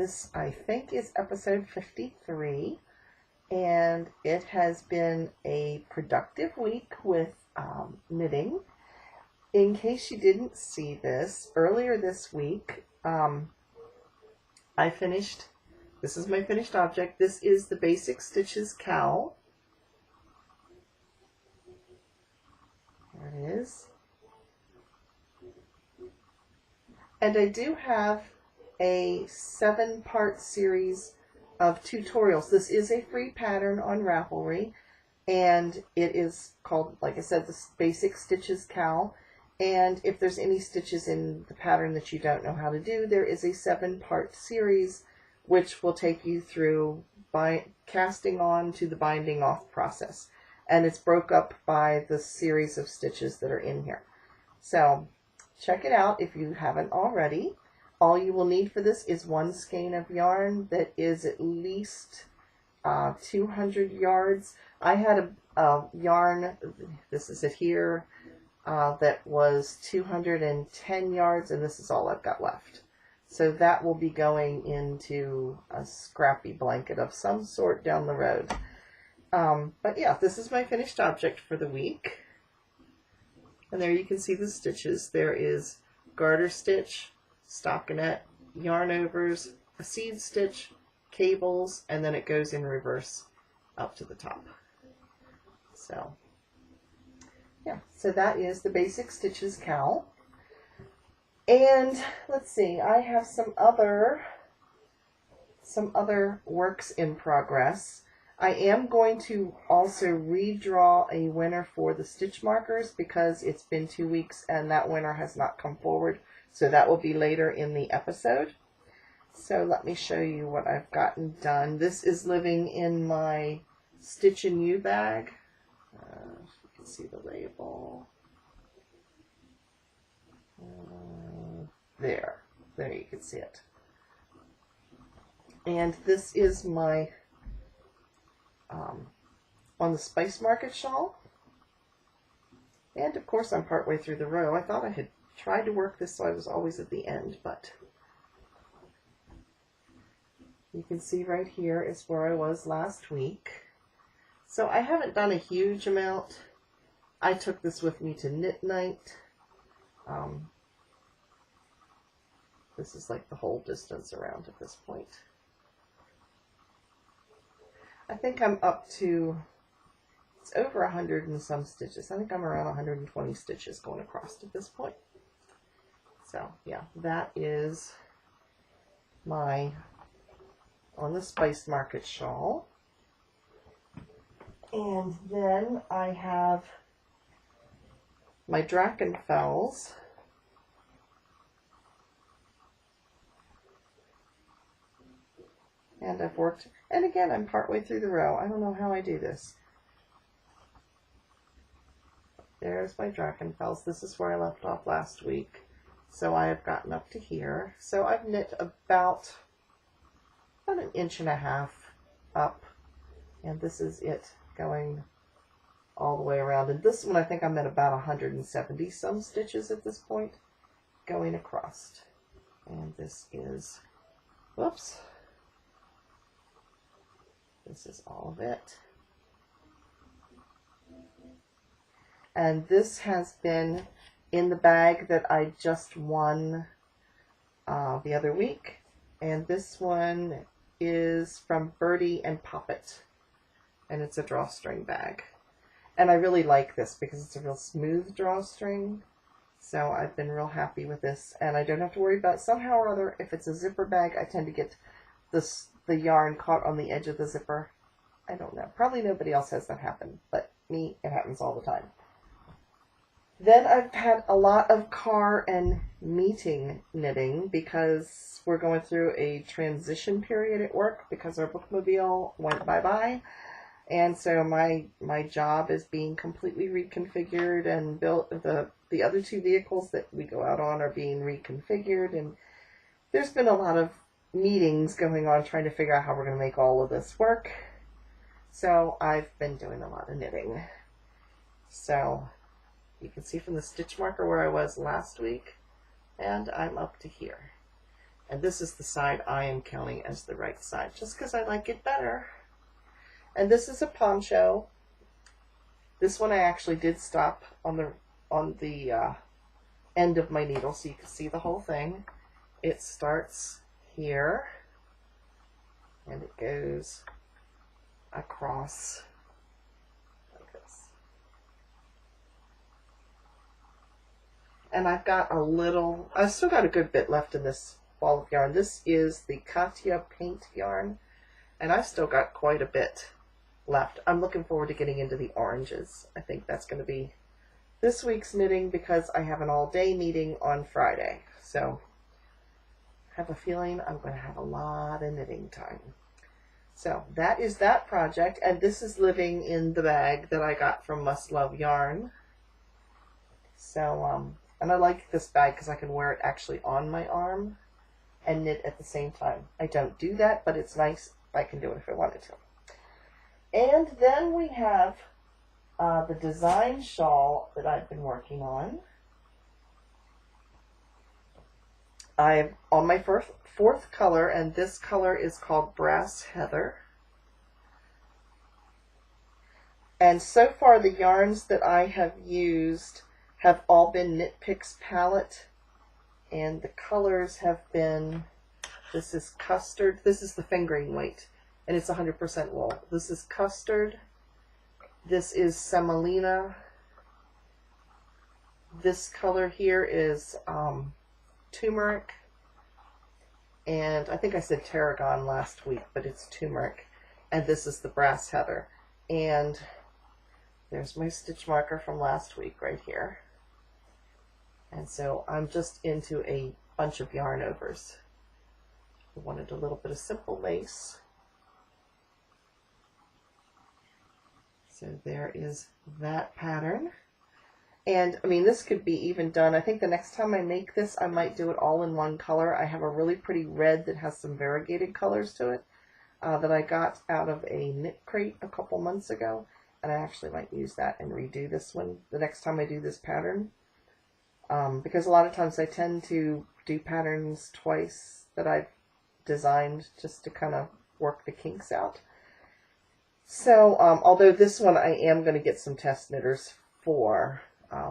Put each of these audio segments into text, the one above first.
This, I think, is episode 53, and it has been a productive week with knitting. In case you didn't see this, earlier this week, I finished, this is my finished object. This is the Basic Stitches Cowl. There it is. And I do have a 7-part series of tutorials. This is a free pattern on Ravelry, and it is called, like I said, the Basic Stitches Cowl. And if there's any stitches in the pattern that you don't know how to do, there is a 7-part series which will take you through casting on to the binding off process. And it's broke up by the series of stitches that are in here. So check it out if you haven't already. All you will need for this is 1 skein of yarn that is at least 200 yards. I had a yarn, this is it here, that was 210 yards, and this is all I've got left. So that will be going into a scrappy blanket of some sort down the road. But yeah, this is my finished object for the week. And there you can see the stitches. There is garter stitch, stockinette, yarn overs, a seed stitch, cables, and then it goes in reverse up to the top. So yeah, so that is the Basic Stitches Cowl. And let's see, I have some other works in progress. I am going to also redraw a winner for the stitch markers because it's been 2 weeks and that winner has not come forward. So that will be later in the episode. So let me show you what I've gotten done. This is living in my Stitch and You bag. You can see the label. There you can see it. And this is my on the Spice Market shawl. And of course I'm partway through the row. I thought I had tried to work this so I was always at the end, but you can see right here is where I was last week. So I haven't done a huge amount. I took this with me to knit night. This is like the whole distance around at this point. I think I'm up to, it's over 100 and some stitches. I think I'm around 120 stitches going across at this point. So yeah, that is my on the Spice Market shawl. And then I have my Drachenfels. And I've worked, and again, I'm partway through the row. I don't know how I do this. There's my Drachenfels. This is where I left off last week. So I have gotten up to here. So I've knit about an inch and a half up. And this is it going all the way around. And this one, I think I'm at about 170 some stitches at this point going across. And this is, whoops. This is all of it. And this has been in the bag that I just won the other week. And this one is from Birdie and Poppet. And it's a drawstring bag. And I really like this because it's a real smooth drawstring. So I've been real happy with this. And I don't have to worry about, somehow or other, if it's a zipper bag, I tend to get the yarn caught on the edge of the zipper. I don't know. Probably nobody else has that happen, but me, it happens all the time. Then I've had a lot of car and meeting knitting because we're going through a transition period at work because our bookmobile went bye-bye. And so my job is being completely reconfigured and built. The other 2 vehicles that we go out on are being reconfigured, and there's been a lot of meetings going on trying to figure out how we're going to make all of this work. So I've been doing a lot of knitting. So you can see from the stitch marker where I was last week, and I'm up to here. And this is the side I am counting as the right side, just because I like it better. And this is a poncho. This one I actually did stop on the end of my needle so you can see the whole thing. It starts here and it goes across like this. And I've still got a good bit left in this ball of yarn. This is the Katya paint yarn, and I've still got quite a bit left. I'm looking forward to getting into the oranges. I think that's going to be this week's knitting because I have an all-day meeting on Friday. So I have a feeling I'm going to have a lot of knitting time. So that is that project, and this is living in the bag that I got from Must Love Yarn. So, and I like this bag because I can wear it actually on my arm and knit at the same time. I don't do that, but it's nice. I can do it if I wanted to. And then we have the design shawl that I've been working on. I'm on my fourth color, and this color is called Brass Heather. And so far the yarns that I have used have all been Knit Picks palette, and the colors have been, this is custard, this is the fingering weight, and it's 100% wool. This is custard, this is semolina, this color here is turmeric, and I think I said tarragon last week, but it's turmeric, and this is the Brass Heather. And there's my stitch marker from last week right here. And so I'm just into a bunch of yarn overs. I wanted a little bit of simple lace. So there is that pattern. And I mean, this could be even done. I think the next time I make this, I might do it all in one color. I have a really pretty red that has some variegated colors to it that I got out of a knit crate a couple months ago. And I actually might use that and redo this one the next time I do this pattern. Because a lot of times I tend to do patterns twice that I've designed just to kind of work the kinks out. So, although this one I am going to get some test knitters for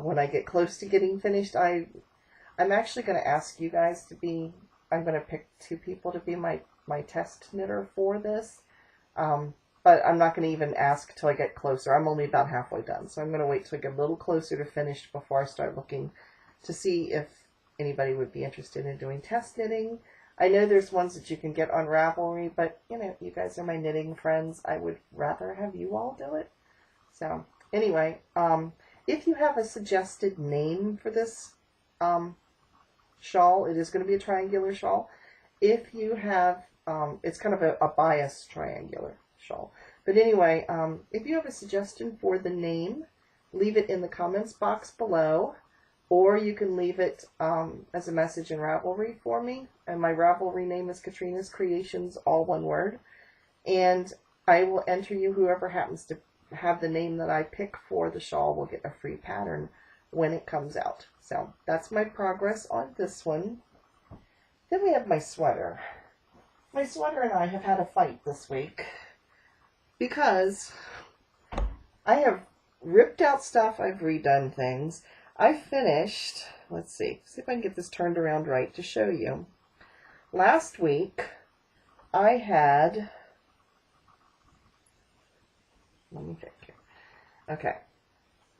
when I get close to getting finished. I'm actually going to ask you guys to be, I'm going to pick 2 people to be my test knitter for this. But I'm not going to even ask till I get closer. I'm only about halfway done, so I'm going to wait till I get a little closer to finished before I start looking to see if anybody would be interested in doing test knitting. I know there's ones that you can get on Ravelry, but you know, you guys are my knitting friends. I would rather have you all do it. So anyway, if you have a suggested name for this shawl, it is going to be a triangular shawl. If you have, it's kind of a bias triangular shawl. But anyway, if you have a suggestion for the name, leave it in the comments box below, or you can leave it as a message in Ravelry for me. And my Ravelry name is KatrinasCreations, all one word. And I will enter you. Whoever happens to have the name that I pick for the shawl will get a free pattern when it comes out. So that's my progress on this one. Then we have my sweater. My sweater and I have had a fight this week because I have ripped out stuff, I've redone things. I finished, let's see if I can get this turned around right to show you. Last week I had, let me check here. Okay,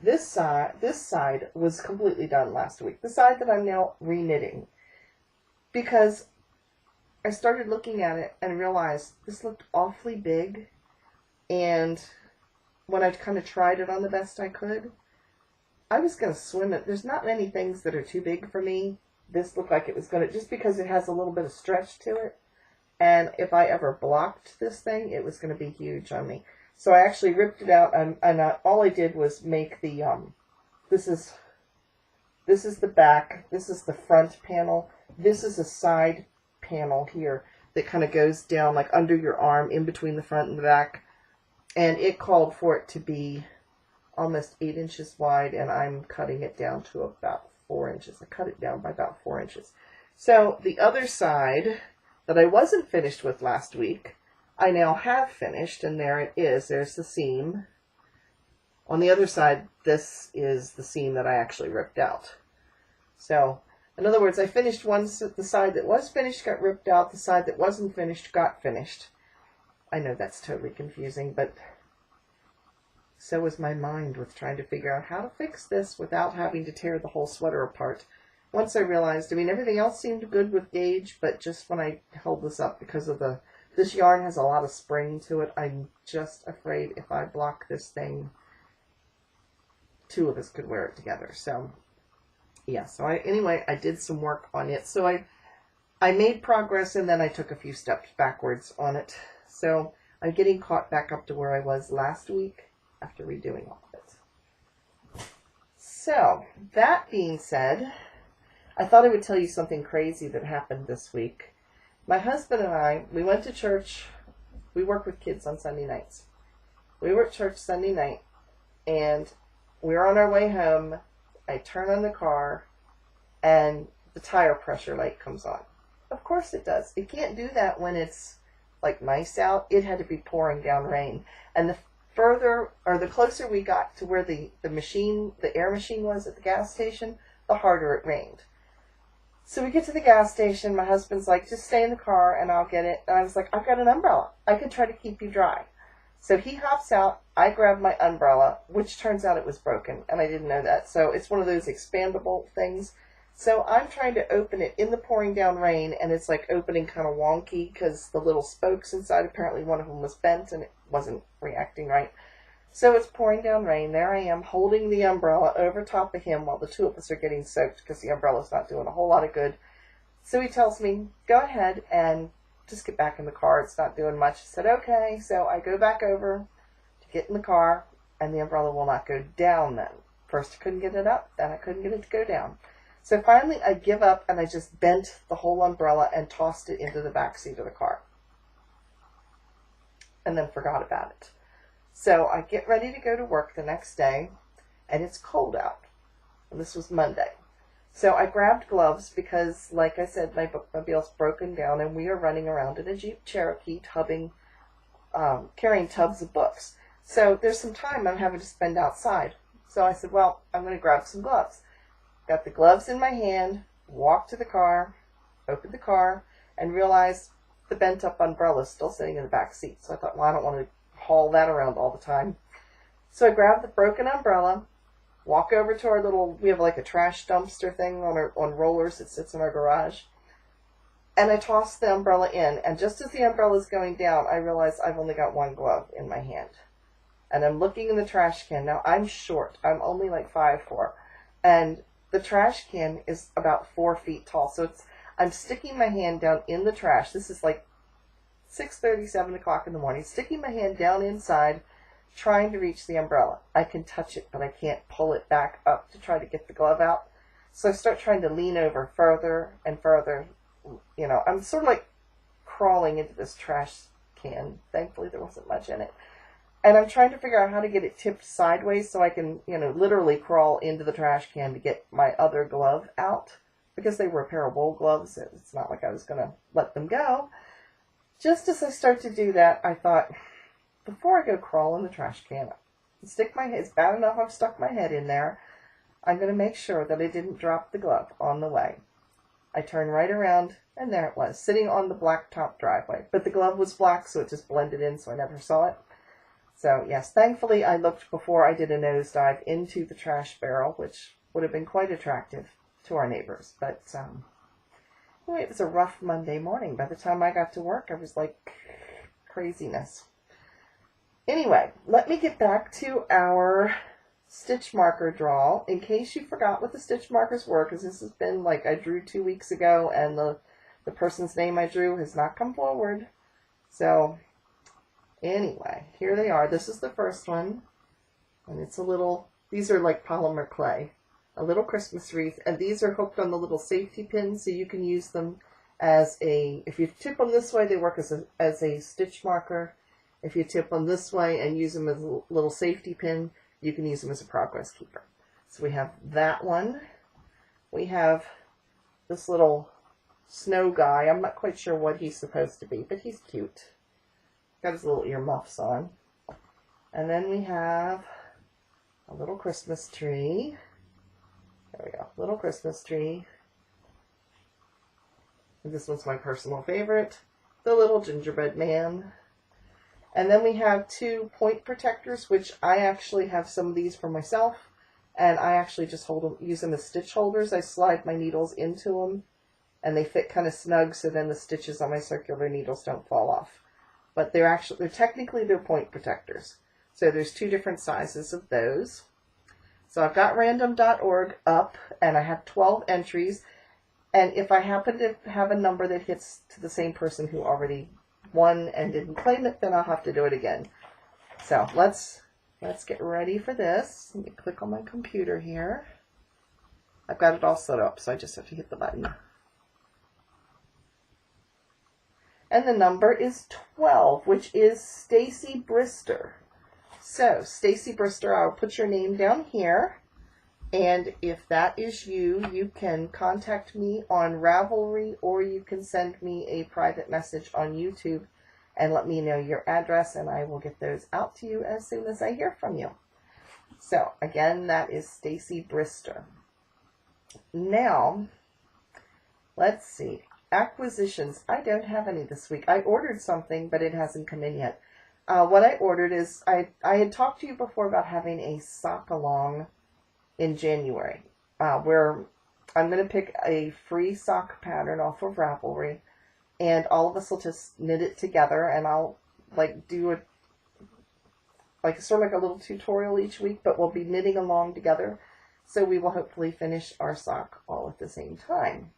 this side was completely done last week. The side that I'm now re-knitting, because I started looking at it and realized this looked awfully big, and when I kind of tried it on the best I could, I was going to swim it. There's not many things that are too big for me. This looked like it was going to, just because it has a little bit of stretch to it, and if I ever blocked this thing, it was going to be huge on me. So I actually ripped it out, and all I did was make the, this is the back, this is the front panel, this is a side panel here that kind of goes down like under your arm in between the front and the back, and it called for it to be almost 8 inches wide, and I'm cutting it down to about 4 inches. I cut it down by about 4 inches. So the other side that I wasn't finished with last week, I now have finished, and there it is. There's the seam. On the other side, this is the seam that I actually ripped out. So, in other words, I finished the side that was finished got ripped out, the side that wasn't finished got finished. I know that's totally confusing, but so was my mind with trying to figure out how to fix this without having to tear the whole sweater apart. Once I realized, everything else seemed good with gauge, but just when I held this up because of this yarn has a lot of spring to it, I'm just afraid if I block this thing, two of us could wear it together. So, yeah, so anyway, I did some work on it. So I made progress, and then I took a few steps backwards on it. So I'm getting caught back up to where I was last week after redoing all of it. So, that being said, I thought I would tell you something crazy that happened this week. My husband and I, we went to church. We work with kids on Sunday nights. We were at church Sunday night, and we were on our way home. I turn on the car, and the tire pressure light comes on. Of course it does. It can't do that when it's like nice out. It had to be pouring down rain. And the closer we got to where the air machine was at the gas station, the harder it rained. So we get to the gas station. My husband's like, just stay in the car and I'll get it. And I was like, I've got an umbrella. I can try to keep you dry. So he hops out. I grab my umbrella, which turns out it was broken, and I didn't know that. So it's one of those expandable things. So I'm trying to open it in the pouring down rain, and it's like opening kind of wonky because the little spokes inside, apparently one of them was bent and it wasn't reacting right. So it's pouring down rain. There I am holding the umbrella over top of him while the two of us are getting soaked because the umbrella's not doing a whole lot of good. So he tells me, go ahead and just get back in the car. It's not doing much. I said, okay. So I go back over to get in the car, and the umbrella will not go down then. First I couldn't get it up, then I couldn't get it to go down. So finally I give up, and I just bent the whole umbrella and tossed it into the back seat of the car. And then forgot about it. So I get ready to go to work the next day, and it's cold out. And this was Monday. So I grabbed gloves because, like I said, my bookmobile's broken down, and we are running around in a Jeep Cherokee carrying tubs of books. So there's some time I'm having to spend outside. So I said, well, I'm going to grab some gloves. Got the gloves in my hand, walked to the car, opened the car, and realized the bent up umbrella is still sitting in the back seat. So I thought, well, I don't want to haul that around all the time. So I grabbed the broken umbrella, walk over to we have like a trash dumpster thing on rollers that sits in our garage. And I tossed the umbrella in, and just as the umbrella is going down, I realized I've only got one glove in my hand. And I'm looking in the trash can. Now, I'm short. I'm only like 5'4". And the trash can is about 4 feet tall. So I'm sticking my hand down in the trash. This is like 6:30, 7 o'clock in the morning. Sticking my hand down inside, trying to reach the umbrella. I can touch it, but I can't pull it back up to try to get the glove out. So I start trying to lean over further and further. You know, I'm sort of like crawling into this trash can. Thankfully, there wasn't much in it. And I'm trying to figure out how to get it tipped sideways so I can, literally crawl into the trash can to get my other glove out. Because they were a pair of wool gloves, it's not like I was going to let them go. Just as I start to do that, I thought, before I go crawl in the trash can, it's bad enough I've stuck my head in there. I'm going to make sure that I didn't drop the glove on the way. I turned right around, and there it was, sitting on the blacktop driveway. But the glove was black, so it just blended in, so I never saw it. So, yes, thankfully I looked before I did a nosedive into the trash barrel, which would have been quite attractive to our neighbors. But, anyway, it was a rough Monday morning. By the time I got to work, I was like, craziness. Anyway, let me get back to our stitch marker draw. In case you forgot what the stitch markers were, because this has been like I drew 2 weeks ago, and the person's name I drew has not come forward. So, anyway, here they are. This is the first one, and it's these are like polymer clay. A little Christmas wreath, and these are hooked on the little safety pins, so you can use them if you tip them this way, they work as a stitch marker. If you tip them this way and use them as a little safety pin, you can use them as a progress keeper. So we have that one. We have this little snow guy. I'm not quite sure what he's supposed to be, but he's cute. Got his little earmuffs on. And then we have a little Christmas tree. There we go, little Christmas tree. And this one's my personal favorite, the little gingerbread man. And then we have 2 point protectors, which I actually have some of these for myself. And I actually just use them as stitch holders. I slide my needles into them, and they fit kind of snug, so then the stitches on my circular needles don't fall off. But they're technically point protectors. So there's 2 different sizes of those. So I've got random.org up, and I have 12 entries. And if I happen to have a number that hits to the same person who already won and didn't claim it, then I'll have to do it again. So let's get ready for this. Let me click on my computer here. I've got it all set up, so I just have to hit the button. And the number is 12, which is Stacy Brister. So, Stacy Brister, I'll put your name down here. And if that is you, you can contact me on Ravelry, or you can send me a private message on YouTube and let me know your address, and I will get those out to you as soon as I hear from you. So, again, that is Stacy Brister. Now, let's see. Acquisitions. I don't have any this week. I ordered something, but it hasn't come in yet. What I ordered is, I had talked to you before about having a sock along in January, where I'm going to pick a free sock pattern off of Ravelry, and all of us will just knit it together, and I'll do it sort of like a little tutorial each week, but we'll be knitting along together, so we will hopefully finish our sock all at the same time.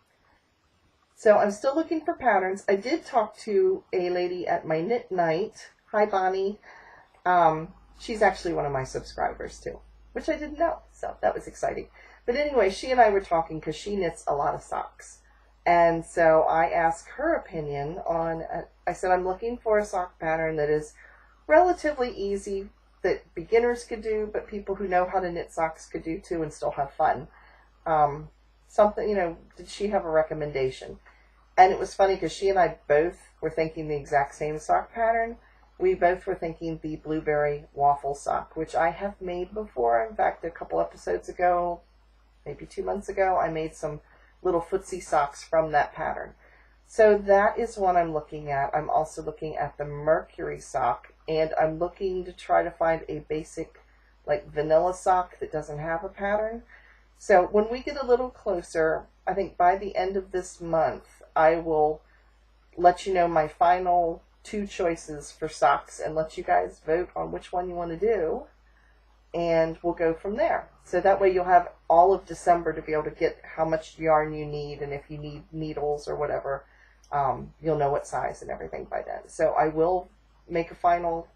So I'm still looking for patterns. I did talk to a lady at my knit night. Hi, Bonnie. She's actually one of my subscribers too, which I didn't know, so that was exciting. But anyway, she and I were talking because she knits a lot of socks. And so I asked her opinion on, I said, I'm looking for a sock pattern that is relatively easy, that beginners could do, but people who know how to knit socks could do too and still have fun. Something, did she have a recommendation? And it was funny because she and I both were thinking the exact same sock pattern. We both were thinking the blueberry waffle sock, which I have made before. In fact, a couple episodes ago, maybe 2 months ago, I made some little footsie socks from that pattern. So that is one I'm looking at. I'm also looking at the Mercury sock, and I'm looking to try to find a basic vanilla sock that doesn't have a pattern. So when we get a little closer, I think by the end of this month, I will let you know my final 2 choices for socks and let you guys vote on which one you want to do, and we'll go from there. So that way you'll have all of December to be able to get how much yarn you need, and if you need needles or whatever, you'll know what size and everything by then. So I will make a final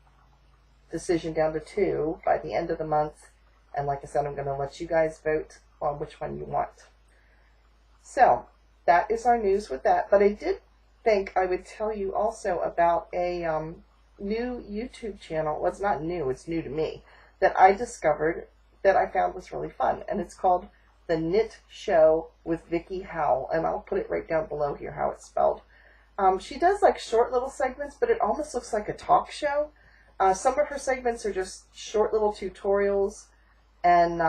decision down to 2 by the end of the month, and like I said, I'm going to let you guys vote on which one you want. So that is our news with that. But I did think I would tell you also about a new YouTube channel. Well, it's not new, it's new to me, that I discovered that I found was really fun. And it's called The Knit Show with Vicky Howell. And I'll put it right down below here how it's spelled. She does short little segments, but it almost looks like a talk show. Some of her segments are just short little tutorials, and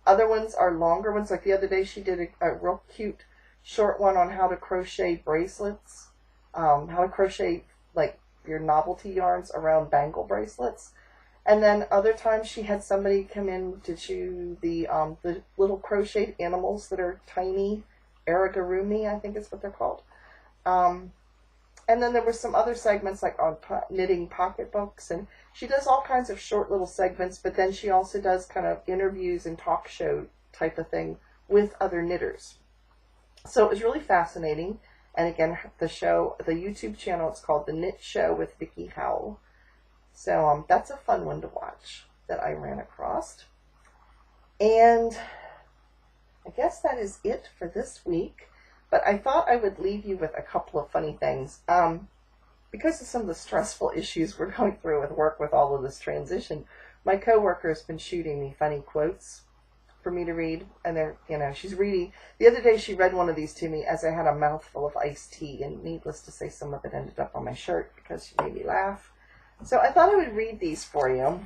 other ones are longer ones. Like the other day she did a real cute short one on how to crochet bracelets, how to crochet your novelty yarns around bangle bracelets. And then other times she had somebody come in to do the little crocheted animals that are tiny, aragurumi, I think is what they're called. And then there were some other segments on knitting pocketbooks, and she does all kinds of short little segments, but then she also does kind of interviews and talk show type of thing with other knitters. So it was really fascinating. And again, the YouTube channel, it's called The Knit Show with Vicky Howell. So that's a fun one to watch that I ran across. And I guess that is it for this week. But I thought I would leave you with a couple of funny things. Because of some of the stressful issues we're going through with work with all of this transition, my coworker has been shooting me funny quotes for me to read. And they're, you know, she's reading. The other day she read one of these to me as I had a mouthful of iced tea, and needless to say, some of it ended up on my shirt because she made me laugh. So I thought I would read these for you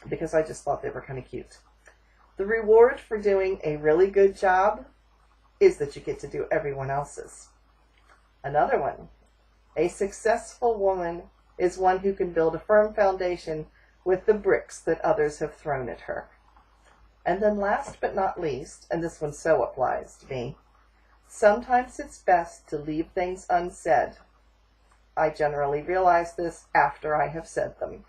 because I just thought they were kind of cute. The reward for doing a really good job is that you get to do everyone else's. Another one. A successful woman is one who can build a firm foundation with the bricks that others have thrown at her. And then last but not least, and this one so applies to me, sometimes it's best to leave things unsaid. I generally realize this after I have said them.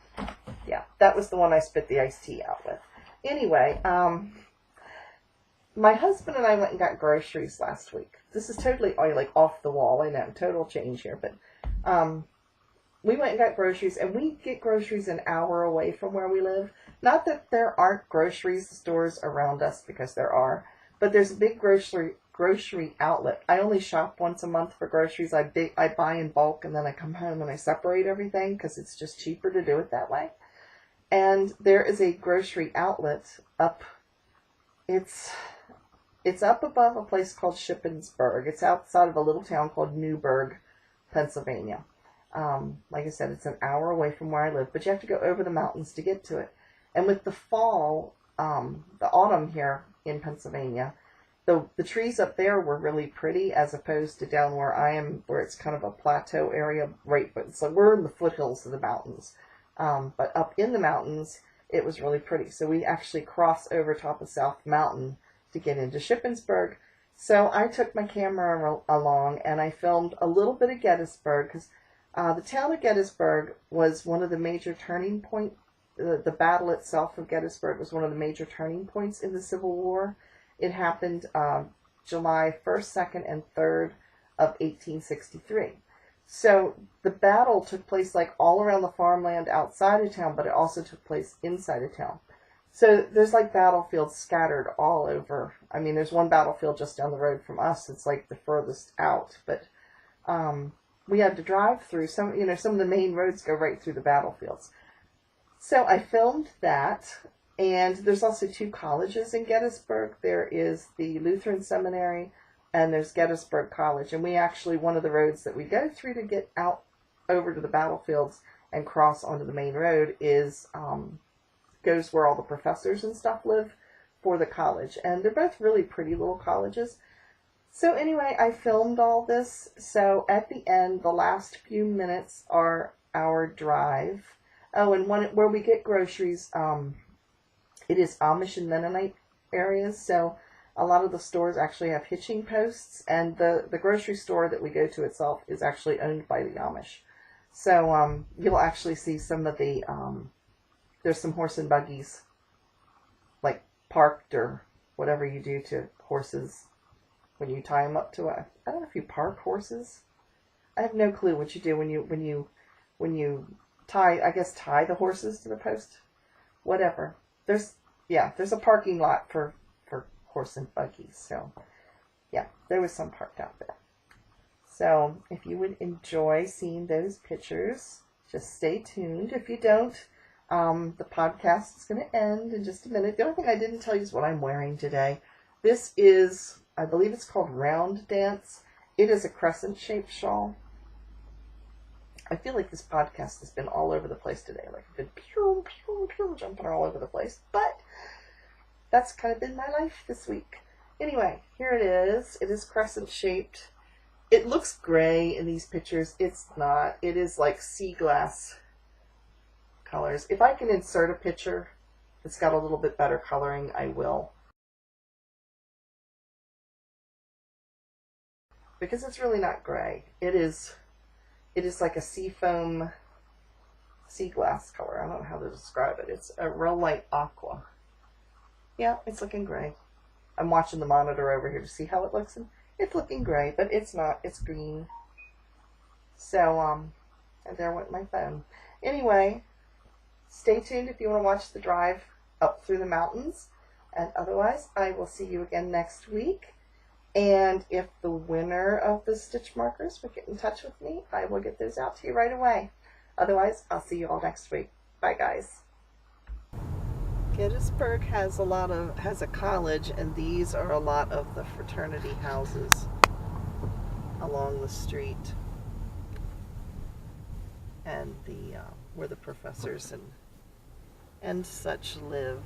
Yeah, that was the one I spit the iced tea out with. Anyway, my husband and I went and got groceries last week. This is totally like off the wall. I know, total change here, but we went and got groceries, and we get groceries an hour away from where we live. Not that there aren't grocery stores around us, because there are, but there's a big grocery outlet. I only shop once a month for groceries. I buy in bulk, and then I come home and I separate everything because it's just cheaper to do it that way. And there is a grocery outlet up. It's up above a place called Shippensburg. It's outside of a little town called Newburgh, Pennsylvania. Like I said, it's an hour away from where I live, but you have to go over the mountains to get to it. And with the fall, the autumn here in Pennsylvania, the trees up there were really pretty as opposed to down where I am, where it's kind of a plateau area, right? But so we're in the foothills of the mountains. But up in the mountains, it was really pretty. So we actually crossed over top of South Mountain to get into Shippensburg. So I took my camera along and I filmed a little bit of Gettysburg, because the town of Gettysburg was one of the major turning points. The battle itself of Gettysburg was one of the major turning points in the Civil War. It happened July 1st, 2nd, and 3rd of 1863. So the battle took place like all around the farmland outside of town, but it also took place inside of town. So there's like battlefields scattered all over. I mean, there's one battlefield just down the road from us. It's like the furthest out, but we had to drive through some of the main roads go right through the battlefields. So I filmed that, and there's also 2 colleges in Gettysburg. There is the Lutheran Seminary, and there's Gettysburg College. And we actually, one of the roads that we go through to get out over to the battlefields and cross onto the main road is goes where all the professors and stuff live for the college. And they're both really pretty little colleges. So anyway, I filmed all this. So at the end, the last few minutes are our drive. Oh, and where we get groceries, it is Amish and Mennonite areas. So a lot of the stores actually have hitching posts, and the grocery store that we go to itself is actually owned by the Amish. So you'll actually see some of the, there's some horse and buggies, like parked or whatever you do to horses when you tie them up to I don't know if you park horses. I have no clue what you do when you tie the horses to the post. Whatever. There's a parking lot for horse and buggies. So yeah, there was some parked out there. So if you would enjoy seeing those pictures, just stay tuned. If you don't, the podcast is going to end in just a minute. The only thing I didn't tell you is what I'm wearing today. This is, I believe it's called Round Dance. It is a crescent-shaped shawl. I feel like this podcast has been all over the place today. Like I've been pew, pew, pew, jumping all over the place. But that's kind of been my life this week. Anyway, here it is. It is crescent-shaped. It looks gray in these pictures. It's not. It is like sea glass colors. If I can insert a picture that's got a little bit better coloring, I will. Because it's really not gray. It is like a seafoam, sea glass color. I don't know how to describe it. It's a real light aqua. Yeah, it's looking gray. I'm watching the monitor over here to see how it looks, and it's looking gray, but it's not. It's green. So, and there went my phone. Anyway, stay tuned if you want to watch the drive up through the mountains. And otherwise, I will see you again next week. And if the winner of the stitch markers would get in touch with me, I will get those out to you right away. Otherwise, I'll see you all next week. Bye, guys. Gettysburg has a college, and these are a lot of the fraternity houses along the street, and the where the professors and such live.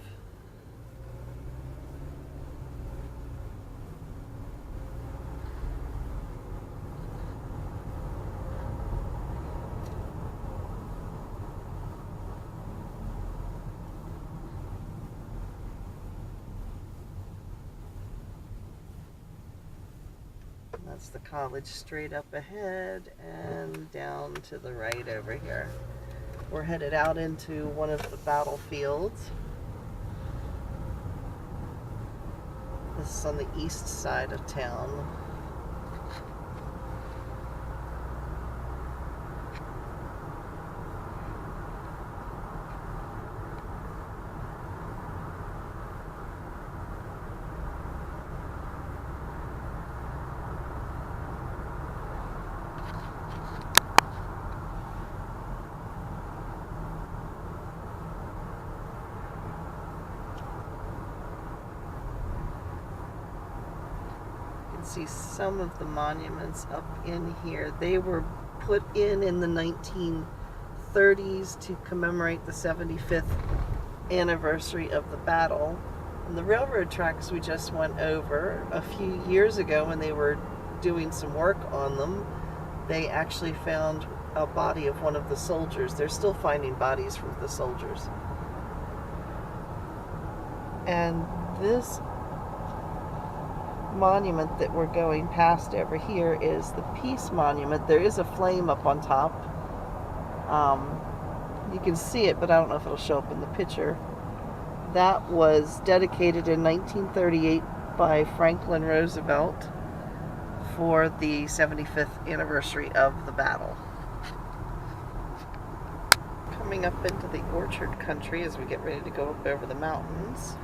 That's the college straight up ahead, and down to the right over here. We're headed out into one of the battlefields. This is on the east side of town. See some of the monuments up in here. They were put in the 1930s to commemorate the 75th anniversary of the battle. And the railroad tracks we just went over a few years ago, when they were doing some work on them, they actually found a body of one of the soldiers. They're still finding bodies from the soldiers. And this monument that we're going past over here is the Peace Monument. There is a flame up on top. You can see it, but I don't know if it'll show up in the picture. That was dedicated in 1938 by Franklin Roosevelt for the 75th anniversary of the battle. Coming up into the orchard country as we get ready to go up over the mountains.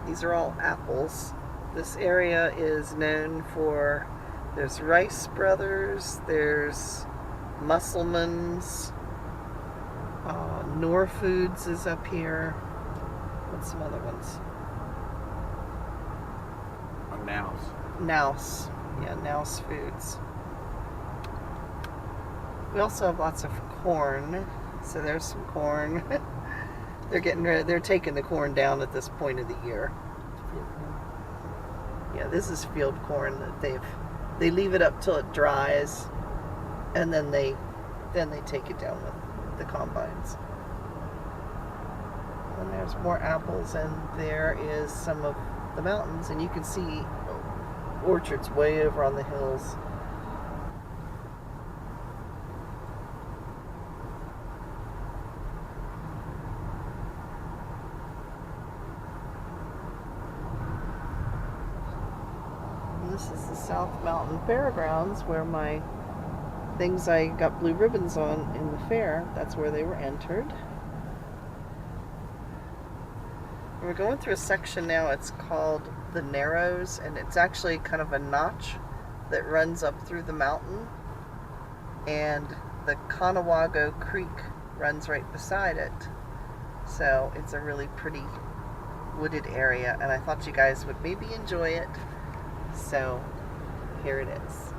These are all apples. This area is known for, there's Rice Brothers, there's Musselman's, Nor Foods is up here. What's some other ones? Now's. Yeah, Now's Foods. We also have lots of corn, so there's some corn. They're taking the corn down at this point of the year. Yeah, this is field corn that they leave it up till it dries, and then they take it down with the combines. And there's more apples, and there is some of the mountains, and you can see orchards way over on the hills. This is the South Mountain Fairgrounds, where my things I got blue ribbons on in the fair, that's where they were entered. We're going through a section now, it's called the Narrows, and it's actually kind of a notch that runs up through the mountain, and the Conewago Creek runs right beside it. So it's a really pretty wooded area, and I thought you guys would maybe enjoy it. So here it is.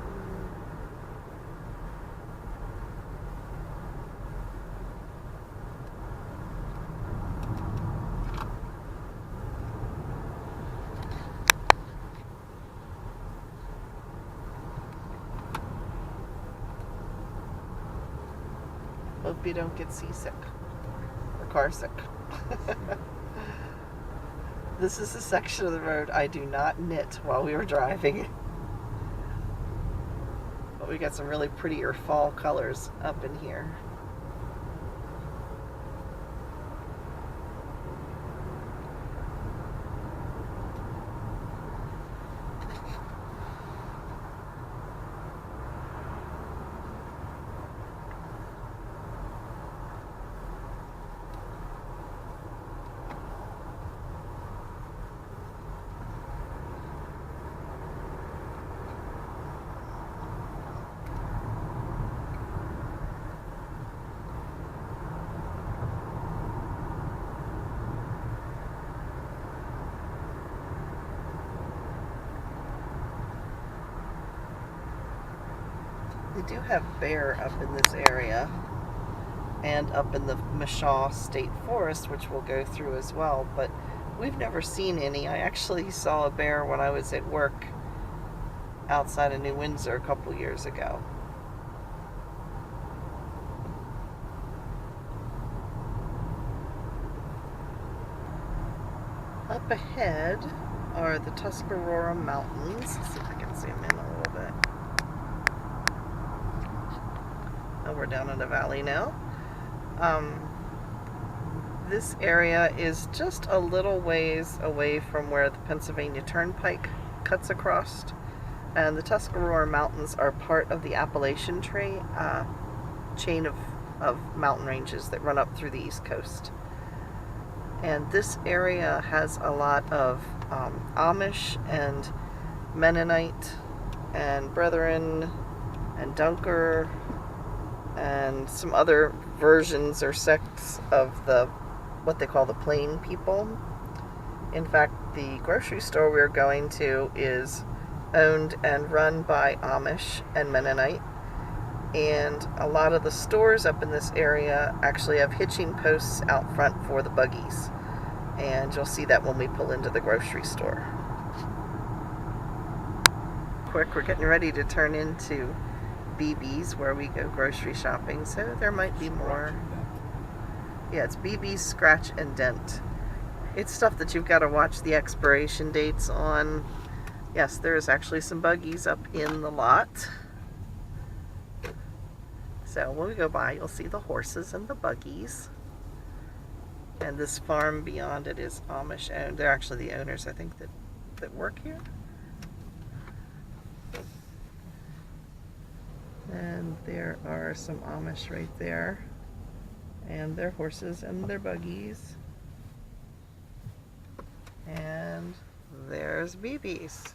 Hope you don't get seasick or car sick. This is a section of the road I do not knit while we were driving. But we got some really prettier fall colors up in here. do have bear up in this area and up in the Mishaw State Forest, which we'll go through as well, but we've never seen any. I actually saw a bear when I was at work outside of New Windsor a couple years ago. Up ahead are the Tuscarora Mountains. Let's see if I can zoom in a little bit. Oh, we're down in the valley now. This area is just a little ways away from where the Pennsylvania Turnpike cuts across, and the Tuscarora Mountains are part of the Appalachian chain of mountain ranges that run up through the East Coast. And this area has a lot of Amish and Mennonite and Brethren and Dunker and some other versions or sects of what they call the Plain people. In fact, the grocery store we're going to is owned and run by Amish and Mennonite, and a lot of the stores up in this area actually have hitching posts out front for the buggies, and you'll see that when we pull into the grocery store. Quick, we're getting ready to turn into BB's where we go grocery shopping, so there might be more. Yeah, it's BB's Scratch and Dent. It's stuff that you've got to watch the expiration dates on. Yes, there is actually some buggies up in the lot. So when we go by, you'll see the horses and the buggies. And this farm beyond it is Amish owned. They're actually the owners, I think, that work here. And there are some Amish right there. And their horses and their buggies. And there's BB's.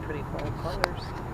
Pretty fall colors.